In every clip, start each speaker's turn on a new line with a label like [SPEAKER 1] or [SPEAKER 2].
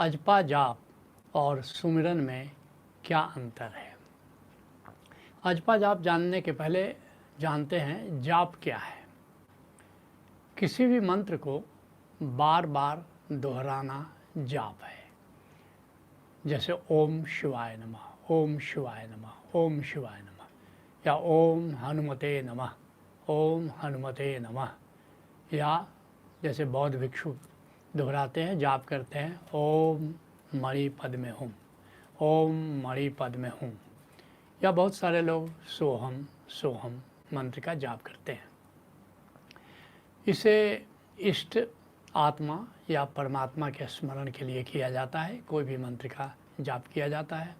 [SPEAKER 1] अजपा जाप और सुमिरन में क्या अंतर है। अजपा जाप जानने के पहले जानते हैं जाप क्या है। किसी भी मंत्र को बार बार दोहराना जाप है। जैसे ओम शिवाय नमः, ओम शिवाय नमः, ओम शिवाय नमः, या ओम हनुमते नमः, ओम हनुमते नमः, या जैसे बौद्ध भिक्षु दोहराते हैं, जाप करते हैं ओम मणि पद में हूँ, ओम मणि पद में हूँ, या बहुत सारे लोग सोहम सोहम मंत्र का जाप करते हैं। इसे इष्ट आत्मा या परमात्मा के स्मरण के लिए किया जाता है। कोई भी मंत्र का जाप किया जाता है।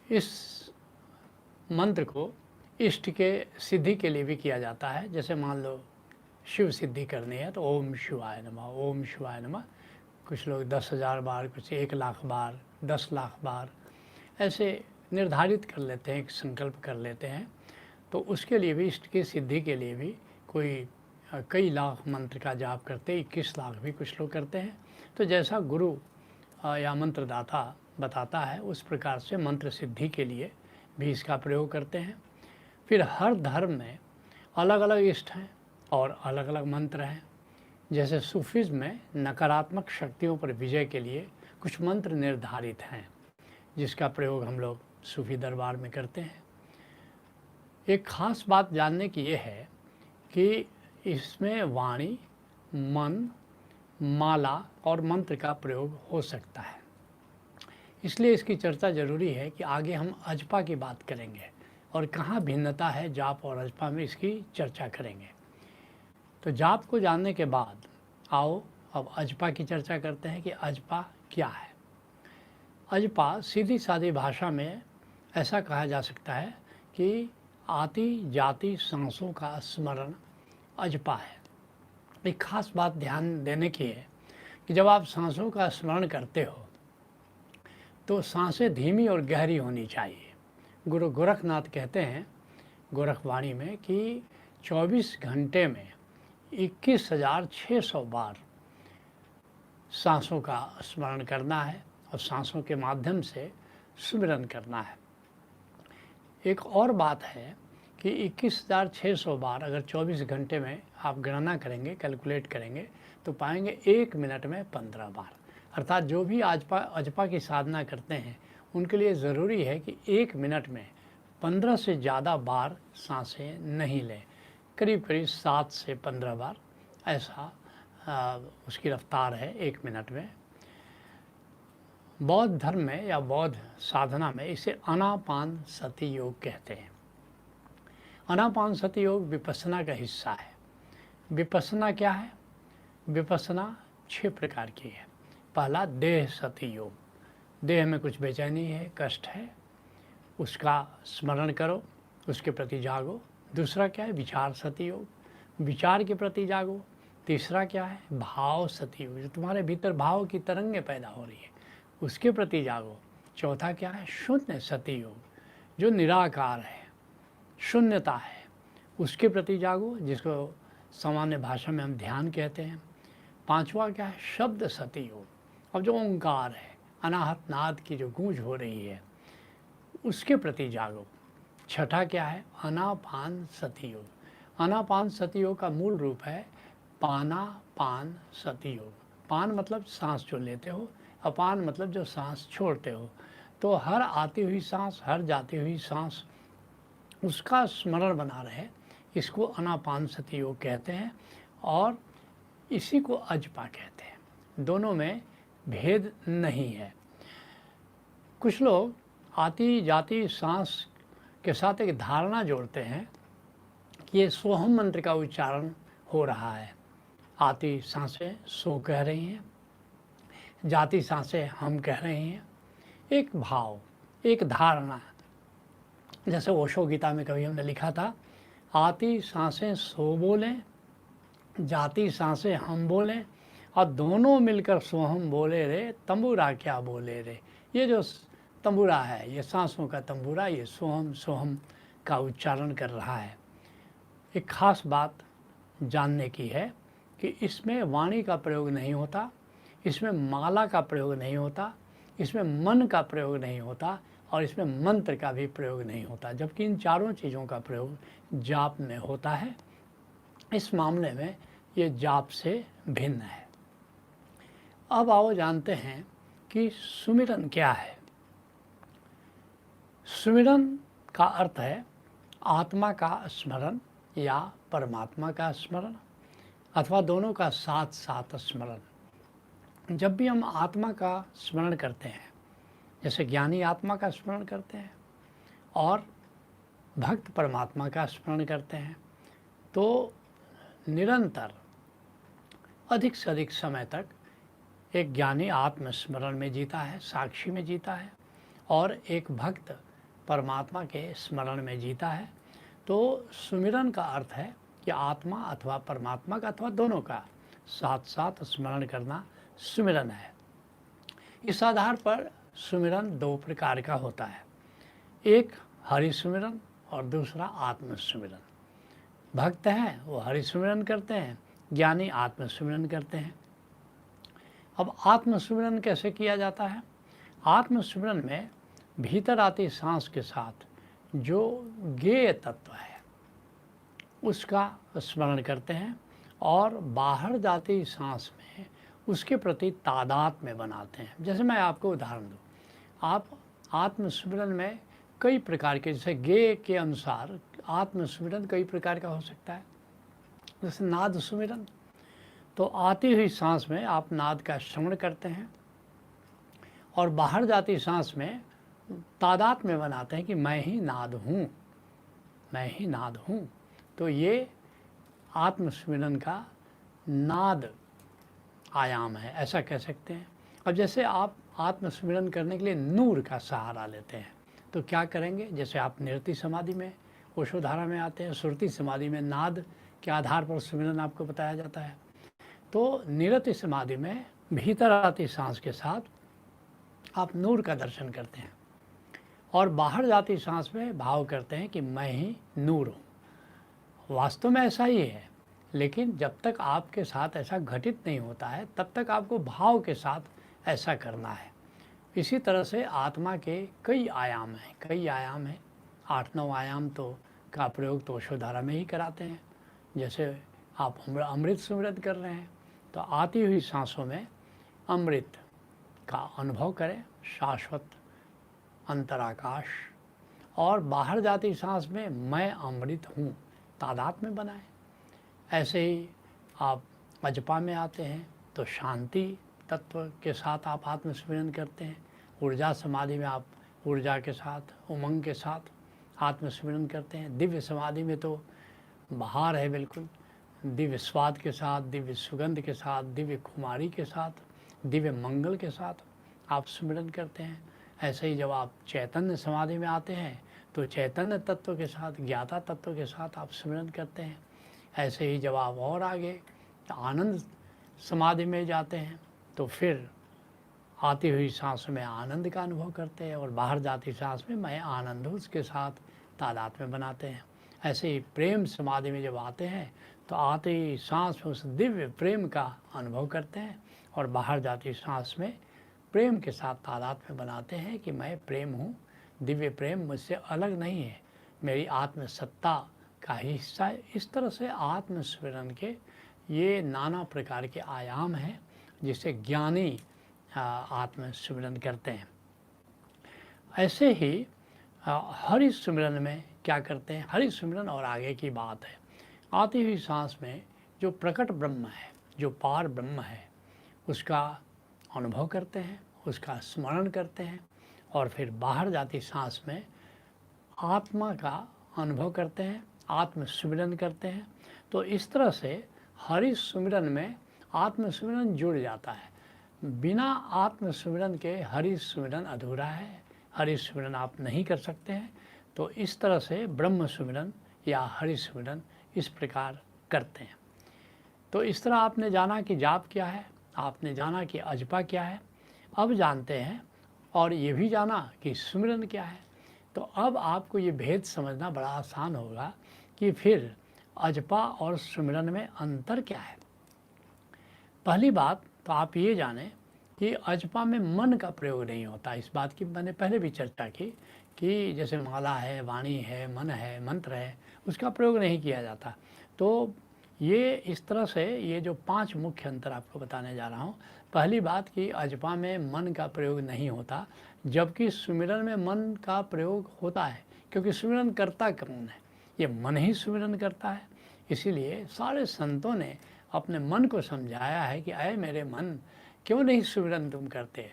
[SPEAKER 1] इस मंत्र को इष्ट के सिद्धि के लिए भी किया जाता है। जैसे मान लो शिव सिद्धि करनी है तो ओम शिवाय नमः, ओम शिवाय नमः। कुछ लोग 10,000 बार, कुछ 1,00,000 बार, 10 लाख बार ऐसे निर्धारित कर लेते हैं, एक संकल्प कर लेते हैं। तो उसके लिए भी, इष्ट की सिद्धि के लिए भी कोई कई लाख मंत्र का जाप करते, 21 लाख भी कुछ लोग करते हैं। तो जैसा गुरु या मंत्रदाता बताता है उस प्रकार से मंत्र सिद्धि के लिए भी इसका प्रयोग करते हैं। फिर हर धर्म में अलग अलग इष्ट हैं और अलग अलग मंत्र हैं। जैसे सूफीज़ में नकारात्मक शक्तियों पर विजय के लिए कुछ मंत्र निर्धारित हैं जिसका प्रयोग हम लोग सूफी दरबार में करते हैं। एक ख़ास बात जानने की ये है कि इसमें वाणी, मन, माला और मंत्र का प्रयोग हो सकता है। इसलिए इसकी चर्चा ज़रूरी है कि आगे हम अजपा की बात करेंगे और कहाँ भिन्नता है जाप और अजपा में, इसकी चर्चा करेंगे। तो जाप को जानने के बाद आओ अब अजपा की चर्चा करते हैं कि अजपा क्या है। अजपा सीधी सादी भाषा में ऐसा कहा जा सकता है कि आती जाती सांसों का स्मरण अजपा है। एक खास बात ध्यान देने की है कि जब आप सांसों का स्मरण करते हो तो सांसें धीमी और गहरी होनी चाहिए। गुरु गोरखनाथ कहते हैं गोरखवाणी में कि 24 घंटे में 21,600 बार सांसों का स्मरण करना है और सांसों के माध्यम से सुमिरन करना है। एक और बात है कि 21,600 बार अगर 24 घंटे में आप गणना करेंगे, कैलकुलेट करेंगे तो पाएंगे 1 मिनट में 15 बार। अर्थात जो भी अजपा की साधना करते हैं उनके लिए ज़रूरी है कि 1 मिनट में 15 से ज़्यादा बार सांसें नहीं लें। करीब करीब 7 से 15 बार ऐसा उसकी रफ्तार है 1 मिनट में। बौद्ध धर्म में या बौद्ध साधना में इसे आनापान सति योग कहते हैं। आनापान सति योग विपस्सना का हिस्सा है। विपस्सना क्या है? विपस्सना 6 प्रकार की है। पहला देह सति योग, देह में कुछ बेचैनी है, कष्ट है, उसका स्मरण करो, उसके प्रति जागो। दूसरा क्या है? विचार सति योग, विचार के प्रति जागो। तीसरा क्या है? भाव सति योग, जो तुम्हारे भीतर भाव की तरंगें पैदा हो रही है उसके प्रति जागो। चौथा क्या है? शून्य सति योग, जो निराकार है, शून्यता है, उसके प्रति जागो, जिसको सामान्य भाषा में हम ध्यान कहते हैं। पांचवा क्या है? शब्द सति योग, अब जो ओंकार है, अनाहत नाद की जो गूंज हो रही है उसके प्रति जागो। छठा क्या है? आनापान सति योग। आनापान सति योग का मूल रूप है पानापान सति योग। पान मतलब सांस जो लेते हो, अपान मतलब जो सांस छोड़ते हो। तो हर आती हुई सांस, हर जाती हुई सांस, उसका स्मरण बना रहे, इसको आनापान सति योग कहते हैं और इसी को अजपा कहते हैं। दोनों में भेद नहीं है। कुछ लोग आती जाती सांस के साथ एक धारणा जोड़ते हैं कि ये सोहम मंत्र का उच्चारण हो रहा है। आती सांसें सो कह रही हैं, जाती सांसें हम कह रहे हैं। एक भाव, एक धारणा, जैसे ओशो गीता में कभी हमने लिखा था, आती सांसें सो बोलें, जाती सांसें हम बोलें और दोनों मिलकर सोहम बोले रे, तंबूरा क्या बोले रे। ये जो तंबूरा है, ये सांसों का तंबूरा, ये सोहम सोहम का उच्चारण कर रहा है। एक खास बात जानने की है कि इसमें वाणी का प्रयोग नहीं होता, इसमें माला का प्रयोग नहीं होता, इसमें मन का प्रयोग नहीं होता और इसमें मंत्र का भी प्रयोग नहीं होता, जबकि इन चारों चीज़ों का प्रयोग जाप में होता है। इस मामले में ये जाप से भिन्न है। अब आओ जानते हैं कि सुमिरन क्या है। सुमिरन का अर्थ है आत्मा का स्मरण या परमात्मा का स्मरण अथवा दोनों का साथ साथ स्मरण। जब भी हम आत्मा का स्मरण करते हैं, जैसे ज्ञानी आत्मा का स्मरण करते हैं और भक्त परमात्मा का स्मरण करते हैं, तो निरंतर अधिक से अधिक समय तक एक ज्ञानी आत्मस्मरण में जीता है, साक्षी में जीता है, और एक भक्त परमात्मा के स्मरण में जीता है। तो सुमिरन का अर्थ है कि आत्मा अथवा परमात्मा का अथवा दोनों का साथ साथ स्मरण करना सुमिरन है। इस आधार पर सुमिरन दो प्रकार का होता है, एक हरि सुमिरन और दूसरा आत्म सुमिरन। भक्त हैं वो हरि सुमिरन करते हैं, ज्ञानी आत्म सुमिरन करते हैं। अब आत्म सुमिरन कैसे किया जाता है? आत्म सुमिरन में भीतर आती सांस के साथ जो ज्ञेय तत्व है उसका स्मरण करते हैं और बाहर जाती सांस में उसके प्रति तादात्म्य बनाते हैं। जैसे मैं आपको उदाहरण दूँ, आप आत्म सुमिरन में कई प्रकार के, जैसे ज्ञेय के अनुसार आत्म सुमिरन कई प्रकार का हो सकता है। जैसे नाद सुमिरन, तो आती हुई सांस में आप नाद का श्रवण करते हैं और बाहर जाती सांस में तादात्म्य में बनाते हैं कि मैं ही नाद हूँ, मैं ही नाद हूँ। तो ये आत्मस्मिरन का नाद आयाम है, ऐसा कह सकते हैं। अब जैसे आप आत्मस्मिरन करने के लिए नूर का सहारा लेते हैं, तो क्या करेंगे? जैसे आप निरति समाधि में, ओशोधारा में आते हैं, सुरति समाधि में नाद के आधार पर सुमिरन आपको बताया जाता है। तो निरति समाधि में भीतर आती सांस के साथ आप नूर का दर्शन करते हैं और बाहर जाती सांस में भाव करते हैं कि मैं ही नूर हूँ। वास्तव में ऐसा ही है, लेकिन जब तक आपके साथ ऐसा घटित नहीं होता है तब तक आपको भाव के साथ ऐसा करना है। इसी तरह से आत्मा के कई आयाम हैं, 8-9 आयाम तो का प्रयोग तो ओशोधारा में ही कराते हैं। जैसे आप अमृत सुमिरन कर रहे हैं तो आती हुई सांसों में अमृत का अनुभव करें, शाश्वत अंतराकाश, और बाहर जाती सांस में मैं अमृत हूँ, तादात्म्य में बनाएं। ऐसे ही आप अजपा में आते हैं तो शांति तत्व के साथ आप आत्मस्मरण करते हैं। ऊर्जा समाधि में आप ऊर्जा के साथ, उमंग के साथ आत्मस्मरण करते हैं। दिव्य समाधि में तो बाहर है बिल्कुल, दिव्य स्वाद के साथ, दिव्य सुगंध के साथ, दिव्य खुमारी के साथ, दिव्य मंगल के साथ आप स्मरण करते हैं। ऐसे ही जब आप चैतन्य समाधि में आते हैं तो चैतन्य तत्व के साथ, ज्ञाता तत्व के साथ आप स्मरण करते हैं। ऐसे ही जब आप और आगे आनंद समाधि में जाते हैं तो फिर आती हुई सांस में आनंद का अनुभव करते हैं और बाहर जाती सांस में मैं आनंद हूँ उसके साथ तादात्म्य बनाते हैं। ऐसे ही प्रेम समाधि में जब आते हैं तो आते ही सांस में उस दिव्य प्रेम का अनुभव करते हैं और बाहर जाती सांस में प्रेम के साथ तादात्म्य बनाते हैं कि मैं प्रेम हूँ, दिव्य प्रेम मुझसे अलग नहीं है, मेरी आत्मसत्ता का हिस्सा है। इस तरह से आत्मस्मरण के ये नाना प्रकार के आयाम हैं जिसे ज्ञानी आत्मस्मरण करते हैं। ऐसे ही हरि सुमिरन में क्या करते हैं? हरि सुमिरन और आगे की बात है। आती हुई सांस में जो प्रकट ब्रह्म है, जो पार ब्रह्म है, उसका अनुभव करते हैं, उसका स्मरण करते हैं और फिर बाहर जाती सांस में आत्मा का अनुभव करते हैं, आत्म सुमिरन करते हैं। तो इस तरह से हरि सुमिरन में आत्म सुमिरन जुड़ जाता है। बिना आत्म सुमिरन के हरि सुमिरन अधूरा है, हरि सुमिरन आप नहीं कर सकते हैं। तो इस तरह से ब्रह्म सुमिरन या हरि सुमिरन इस प्रकार करते हैं। तो इस तरह आपने जाना कि जाप क्या है, आपने जाना कि अजपा क्या है। अब जानते हैं और ये भी जाना कि सुमिरन क्या है। तो अब आपको ये भेद समझना बड़ा आसान होगा कि फिर अजपा और सुमिरन में अंतर क्या है। पहली बात तो आप ये जानें कि अजपा में मन का प्रयोग नहीं होता। इस बात की मैंने पहले भी चर्चा की कि जैसे माला है, वाणी है, मन है, मंत्र है, उसका प्रयोग नहीं किया जाता। तो ये इस तरह से ये जो 5 मुख्य अंतर आपको बताने जा रहा हूँ। पहली बात कि अजपा में मन का प्रयोग नहीं होता, जबकि सुमिरन में मन का प्रयोग होता है, क्योंकि सुमिरन करता कौन है? ये मन ही सुमिरन करता है। इसीलिए सारे संतों ने अपने मन को समझाया है कि अय मेरे मन, क्यों नहीं सुमिरन तुम करते?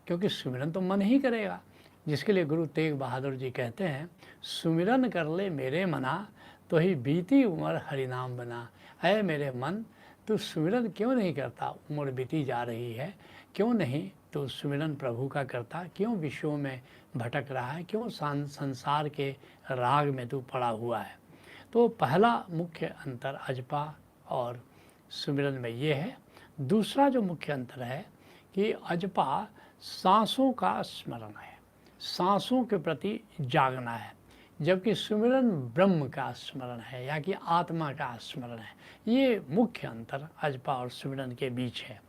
[SPEAKER 1] क्योंकि सुमिरन तो मन ही करेगा। जिसके लिए गुरु तेग बहादुर जी कहते हैं, सुमिरन कर ले मेरे मना, तो ही बीती उम्र हरिनाम बना। अय मेरे मन, तू सुमिरन क्यों नहीं करता? उम्र बीती जा रही है, क्यों नहीं तो सुमिरन प्रभु का करता? क्यों विश्वों में भटक रहा है? क्यों संसार के राग में तू पड़ा हुआ है? तो पहला मुख्य अंतर अजपा और सुमिरन में ये है। दूसरा जो मुख्य अंतर है कि अजपा सांसों का स्मरण है, सांसों के प्रति जागना है, जबकि सुमिरन ब्रह्म का स्मरण है या कि आत्मा का स्मरण है। ये मुख्य अंतर अजपा और सुमिरन के बीच है।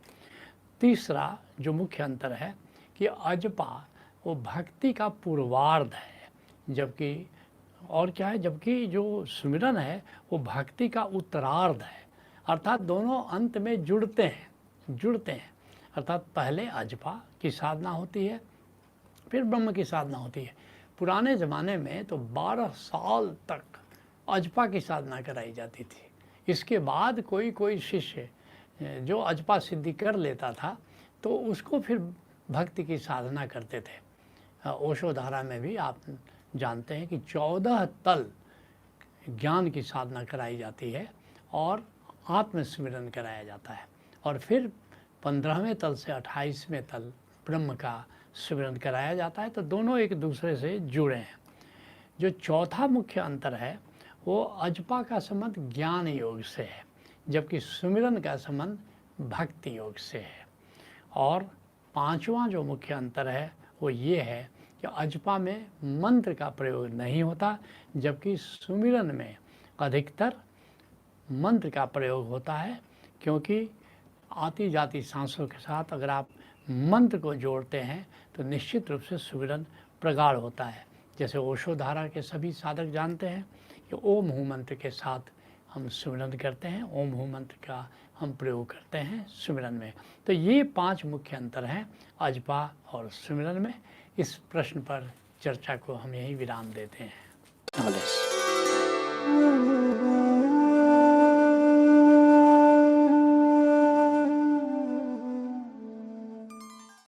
[SPEAKER 1] तीसरा जो मुख्य अंतर है कि अजपा वो भक्ति का पूर्वार्ध है, जबकि और क्या है, जबकि जो सुमिरन है वो भक्ति का उत्तरार्ध है। अर्थात दोनों अंत में जुड़ते हैं। अर्थात पहले अजपा की साधना होती है, फिर ब्रह्म की साधना होती है। पुराने ज़माने में तो 12 साल तक अजपा की साधना कराई जाती थी। इसके बाद कोई शिष्य जो अजपा सिद्धि कर लेता था तो उसको फिर भक्ति की साधना करते थे। ओशोधारा में भी आप जानते हैं कि 14 तल ज्ञान की साधना कराई जाती है और आत्मस्मरण कराया जाता है, और फिर 15वें तल से 28वें तल ब्रह्म का स्मरण कराया जाता है। तो दोनों एक दूसरे से जुड़े हैं। जो चौथा मुख्य अंतर है वो अजपा का संबंध ज्ञान योग से है, जबकि सुमिरन का संबंध भक्ति योग से है। और पांचवा जो मुख्य अंतर है वो ये है कि अजपा में मंत्र का प्रयोग नहीं होता, जबकि सुमिरन में अधिकतर मंत्र का प्रयोग होता है। क्योंकि आती जाती सांसों के साथ अगर आप मंत्र को जोड़ते हैं तो निश्चित रूप से सुमिरन प्रगाढ़ होता है। जैसे ओशोधारा के सभी साधक जानते हैं कि ओम हूँ मंत्र के साथ हम सुमिरन करते हैं, ओम हूँ मंत्र का हम प्रयोग करते हैं सुमिरन में। तो ये 5 मुख्य अंतर हैं अजपा और सुमिरन में। इस प्रश्न पर चर्चा को हम यहीं विराम देते हैं।